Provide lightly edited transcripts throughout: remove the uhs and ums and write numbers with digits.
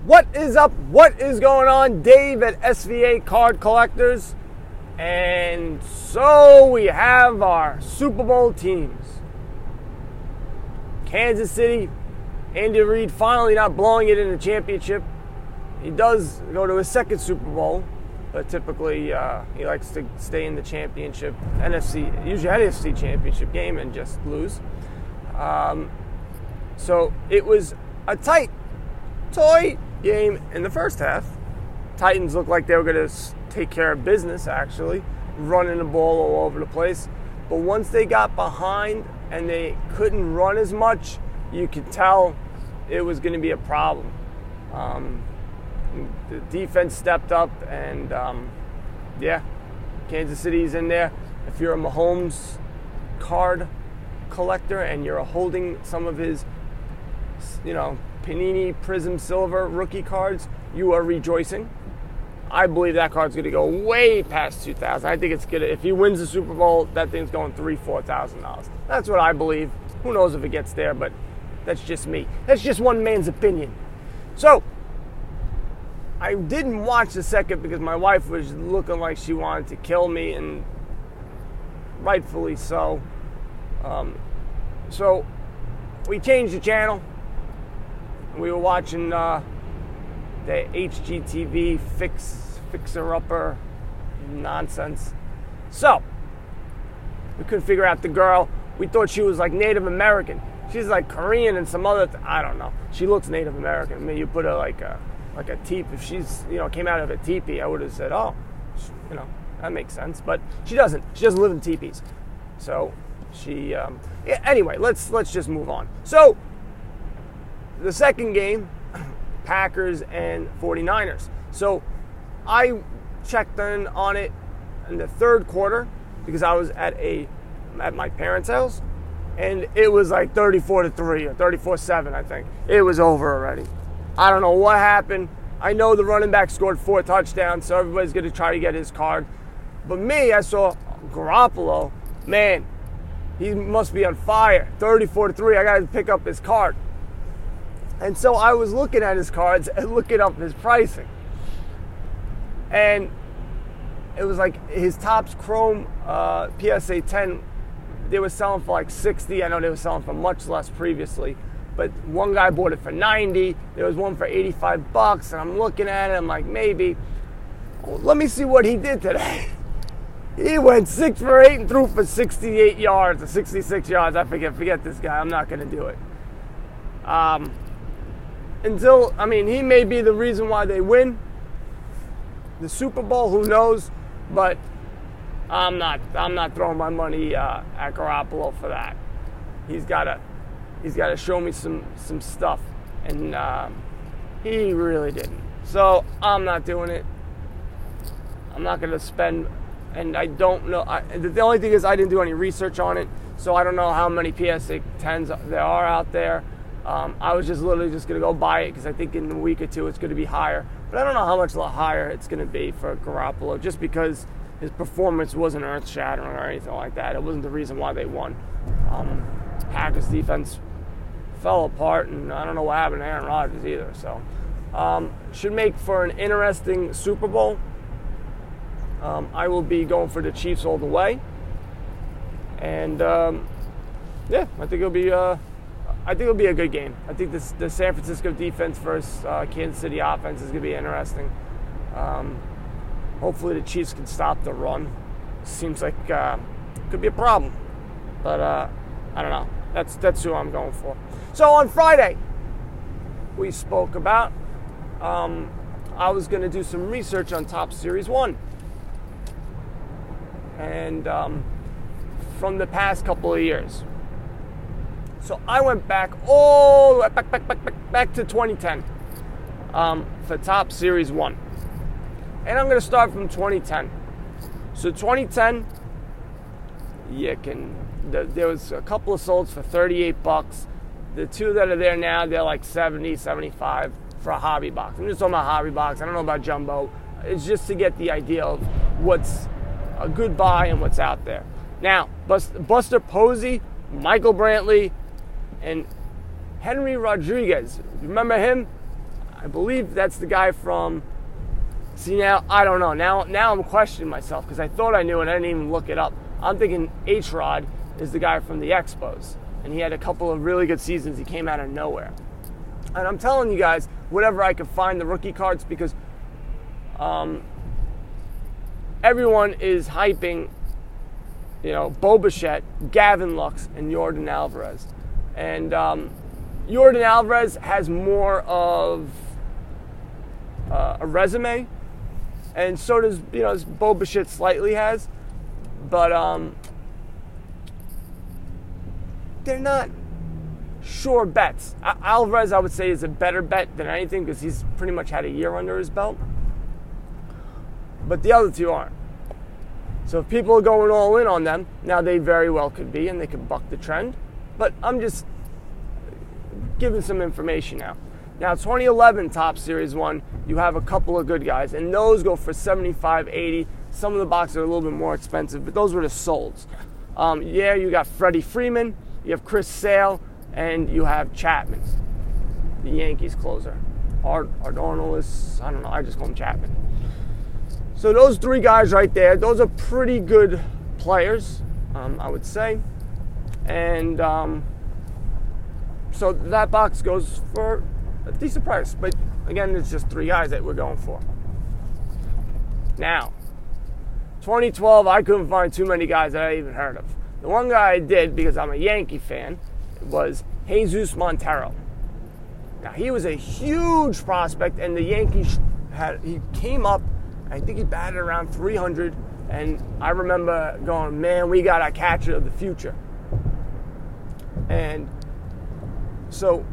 What is up? What is going on? Dave at SVA Card Collectors. And so we have our Super Bowl teams. Kansas City, Andy Reid finally not blowing it in the championship. He does go to his second Super Bowl, but typically he likes to stay in the championship, usually NFC championship game, and just lose. So it was a tight toy game in the first half. Titans looked like they were going to take care of business, actually, running the ball all over the place. But once they got behind and they couldn't run as much, you could tell it was going to be a problem. The defense stepped up, and Kansas City's in there. If you're a Mahomes card collector and you're holding some of his, Panini Prism Silver rookie cards, you are rejoicing. I believe that card's going to go way past $2,000. I think it's going to, if he wins the Super Bowl, that thing's going $3,000-$4,000. That's what I believe. Who knows if it gets there, but that's just me. That's just one man's opinion. So, I didn't watch the second because my wife was looking like she wanted to kill me, and rightfully so. So, we changed the channel. We were watching the HGTV fixer-upper nonsense. So, we couldn't figure out the girl. We thought she was like Native American. She's like Korean and some other, I don't know. She looks Native American. I mean, you put her like a teepee. If she's, came out of a teepee, I would have said, oh, that makes sense. But she doesn't. She doesn't live in teepees. So, anyway, let's just move on. So, the second game, Packers and 49ers. So I checked in on it in the third quarter because I was at my parents' house, and it was like 34-3 or 34-7, I think. It was over already. I don't know what happened. I know the running back scored 4 touchdowns, so everybody's going to try to get his card. But me, I saw Garoppolo. Man, he must be on fire. 34-3, I got to pick up his card. And so I was looking at his cards and looking up his pricing. And it was like his Topps Chrome PSA 10, they were selling for like $60. I know they were selling for much less previously. But one guy bought it for $90. There was one for $85. And I'm looking at it, I'm like, maybe. Well, let me see what he did today. He went 6 for 8 and threw for 68 yards or 66 yards. I forget this guy. I'm not going to do it. He may be the reason why they win the Super Bowl, who knows, but I'm not throwing my money at Garoppolo for that. He's got to show me some stuff, and he really didn't. So I'm not doing it. I'm not going to spend, and I don't know. The only thing is I didn't do any research on it, so I don't know how many PSA 10s there are out there. I was literally just going to go buy it because I think in a week or two it's going to be higher. But I don't know how much higher it's going to be for Garoppolo just because his performance wasn't earth-shattering or anything like that. It wasn't the reason why they won. Packers defense fell apart, and I don't know what happened to Aaron Rodgers either. So should make for an interesting Super Bowl. I will be going for the Chiefs all the way. And, I think it'll be... I think it'll be a good game. I think the San Francisco defense versus Kansas City offense is going to be interesting. Hopefully the Chiefs can stop the run. Seems like it could be a problem. But I don't know. That's who I'm going for. So on Friday, we spoke about I was going to do some research on Topps Series 1. And from the past couple of years. So I went back all the way back to 2010 for Topps Series 1. And I'm going to start from 2010. So 2010, there was a couple of solds for $38. The two that are there now, they're like $70, $75 for a hobby box. I'm just talking about hobby box. I don't know about jumbo. It's just to get the idea of what's a good buy and what's out there. Now, Buster Posey, Michael Brantley, and Henry Rodriguez. Remember him? I believe that's the guy from. See, now I don't know. Now I'm questioning myself because I thought I knew and I didn't even look it up. I'm thinking H-Rod is the guy from the Expos, and he had a couple of really good seasons. He came out of nowhere. And I'm telling you guys, whatever I could find the rookie cards, because everyone is hyping, Bo Bichette, Gavin Lux, and Yordan Alvarez. And Yordan Alvarez has more of a resume, and so does Bo Bichette slightly has, but they're not sure bets. Alvarez, I would say, is a better bet than anything because he's pretty much had a year under his belt, but the other two aren't. So if people are going all in on them, now they very well could be, and they could buck the trend, but I'm just giving some information now. Now, 2011 Top Series 1, you have a couple of good guys, and those go for $75, $80. Some of the boxes are a little bit more expensive, but those were the solds. You got Freddie Freeman, you have Chris Sale, and you have Chapman, the Yankees closer. Ardonis, I don't know, I just call him Chapman. So those three guys right there, those are pretty good players, I would say. And so that box goes for a decent price. But again, it's just three guys that we're going for. Now, 2012, I couldn't find too many guys that I even heard of. The one guy I did, because I'm a Yankee fan, was Jesus Montero. Now, he was a huge prospect, and the Yankees he came up, I think he batted around 300, and I remember going, man, we got a catcher of the future. And so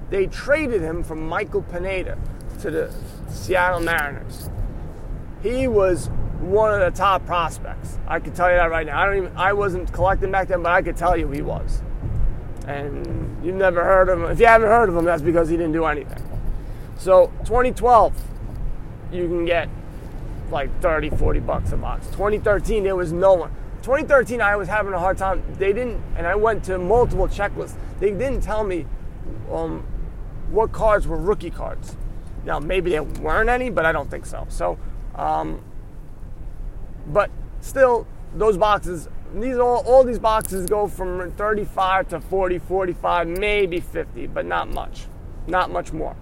they traded him from Michael Pineda to the Seattle Mariners. He was one of the top prospects. I can tell you that right now. I wasn't collecting back then, but I could tell you he was. And you've never heard of him. If you haven't heard of him, that's because he didn't do anything. So 2012, you can get like $30, $40 a box. 2013, there was no one. 2013, I was having a hard time. They didn't, and I went to multiple checklists. They didn't tell me what cards were rookie cards. Now, maybe there weren't any, but I don't think so. So, but still, those boxes, all these boxes go from 35 to 40, 45, maybe 50, but not much more.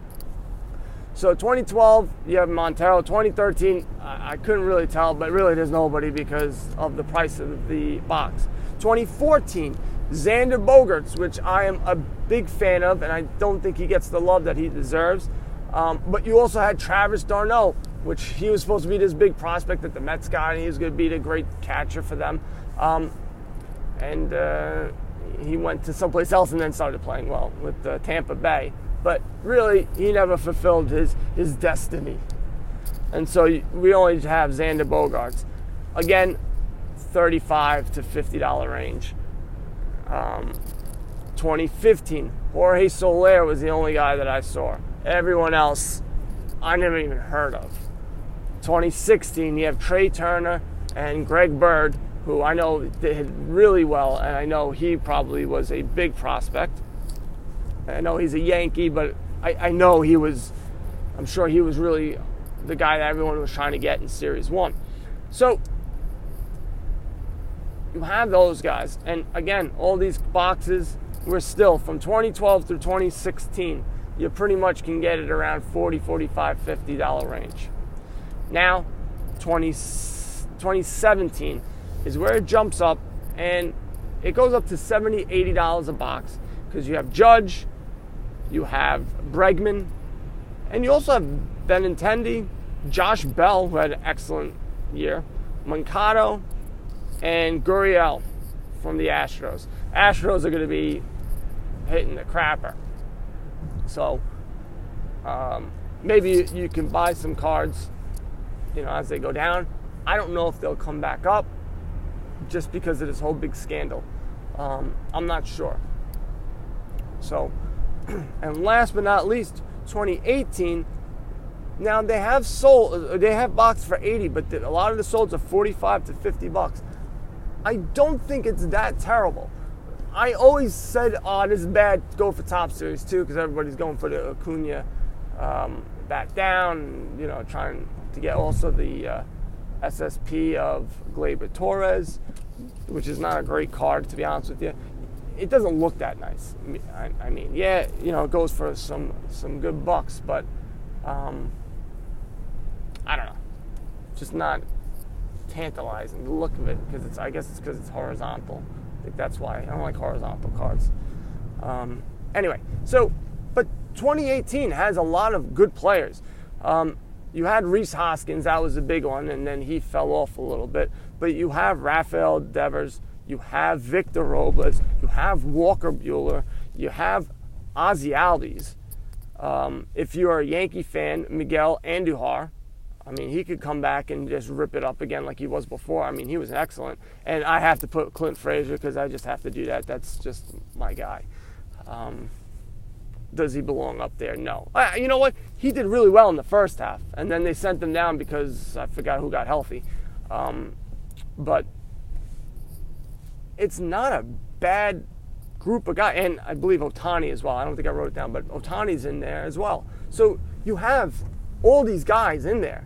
So 2012, you have Montero. 2013, I couldn't really tell, but really there's nobody because of the price of the box. 2014, Xander Bogaerts, which I am a big fan of, and I don't think he gets the love that he deserves. But you also had Travis d'Arnaud, which he was supposed to be this big prospect that the Mets got, and he was going to be the great catcher for them. And he went to someplace else and then started playing well with Tampa Bay. But really, he never fulfilled his destiny. And so we only have Xander Bogaerts. Again, $35 to $50 range. 2015, Jorge Soler was the only guy that I saw. Everyone else, I never even heard of. 2016, you have Trey Turner and Greg Bird, who I know did really well, and I know he probably was a big prospect. I know he's a Yankee, but I know I'm sure he was really the guy that everyone was trying to get in Series 1. So, you have those guys. And again, all these boxes were still from 2012 through 2016. You pretty much can get it around $40, $45, $50 range. Now, 2017 is where it jumps up, and it goes up to $70, $80 a box because you have Judge, you have Bregman, and you also have Benintendi, Josh Bell, who had an excellent year, Moncada, and Gurriel from the Astros. Astros are going to be hitting the crapper. So maybe you can buy some cards, as they go down. I don't know if they'll come back up just because of this whole big scandal. I'm not sure. So, and last but not least, 2018. Now they have boxed for $80, but a lot of the solds are $45 to $50. I don't think it's that terrible. I always said, this is bad, go for Top Series too, because everybody's going for the Acuna back down, trying to get also the SSP of Gleyber Torres, which is not a great card, to be honest with you. It doesn't look that nice. I mean, yeah, it goes for some good bucks, but I don't know. Just not tantalizing, the look of it, because I guess it's because it's horizontal. I think that's why I don't like horizontal cards. Anyway, but 2018 has a lot of good players. You had Rhys Hoskins, that was a big one, and then he fell off a little bit. But you have Rafael Devers, you have Victor Robles, you have Walker Buehler, you have Ozzie Albies. If you're a Yankee fan, Miguel Andujar. I mean, he could come back and just rip it up again like he was before. I mean, he was excellent. And I have to put Clint Frazier because I just have to do that. That's just my guy. Does he belong up there? No. You know what? He did really well in the first half. And then they sent him down because I forgot who got healthy. But it's not a bad group of guys. And I believe Ohtani as well. I don't think I wrote it down, but Ohtani's in there as well. So you have all these guys in there.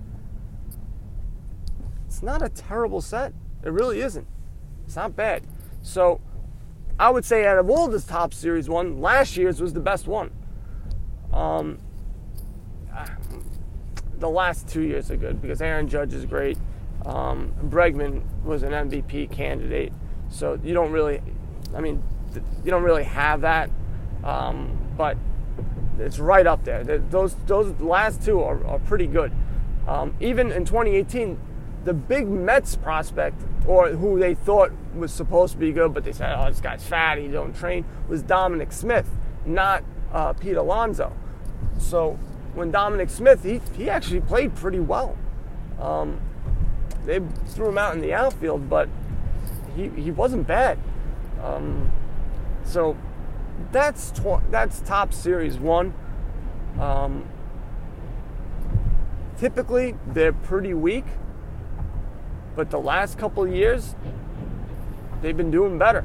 It's not a terrible set. It really isn't. It's not bad. So I would say out of all this top series one, last year's was the best one. The last 2 years are good because Aaron Judge is great. Bregman was an MVP candidate. So you don't really have that. But it's right up there. Those last two are pretty good. Even in 2018, the big Mets prospect, or who they thought was supposed to be good, but they said, oh, this guy's fat, he don't train, was Dominic Smith, not Pete Alonso. So when Dominic Smith, he actually played pretty well. They threw him out in the outfield, but he wasn't bad. So that's top series one. Typically, they're pretty weak. But the last couple of years, they've been doing better.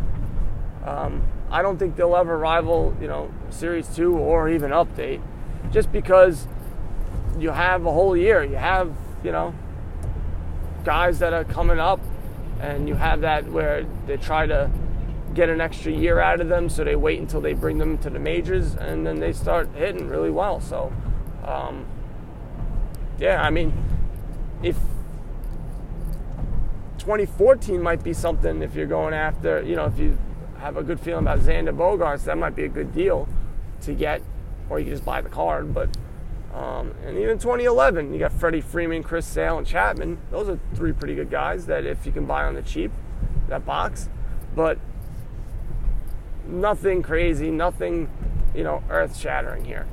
I don't think they'll ever rival, Series 2 or even Update, just because you have a whole year. You have, guys that are coming up, and you have that where they try to get an extra year out of them, so they wait until they bring them to the majors, and then they start hitting really well. So, if 2014 might be something, if you're going after, if you have a good feeling about Xander Bogaerts, that might be a good deal to get, or you can just buy the card. But and even 2011, you got Freddie Freeman, Chris Sale, and Chapman. Those are three pretty good guys that if you can buy on the cheap, that box. But nothing crazy, nothing, earth-shattering here.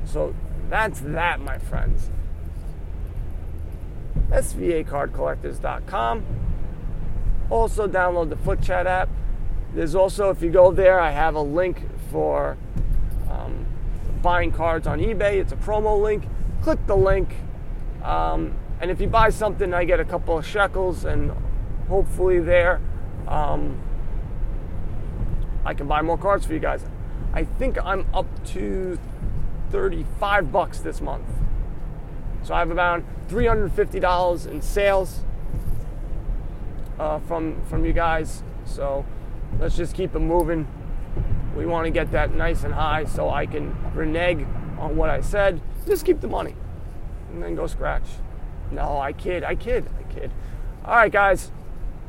So that's that, my friends. SVAcardcollectors.com. Also, download the FootChat app. There's also, if you go there, I have a link for buying cards on eBay. It's a promo link. Click the link. And if you buy something, I get a couple of shekels, and hopefully there I can buy more cards for you guys. I think I'm up to $35 this month. So I have about $350 in sales from you guys. So let's just keep it moving. We want to get that nice and high so I can renege on what I said. Just keep the money and then go scratch. No, I kid. All right, guys.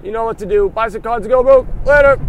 You know what to do. Buy some cards and go broke. Later.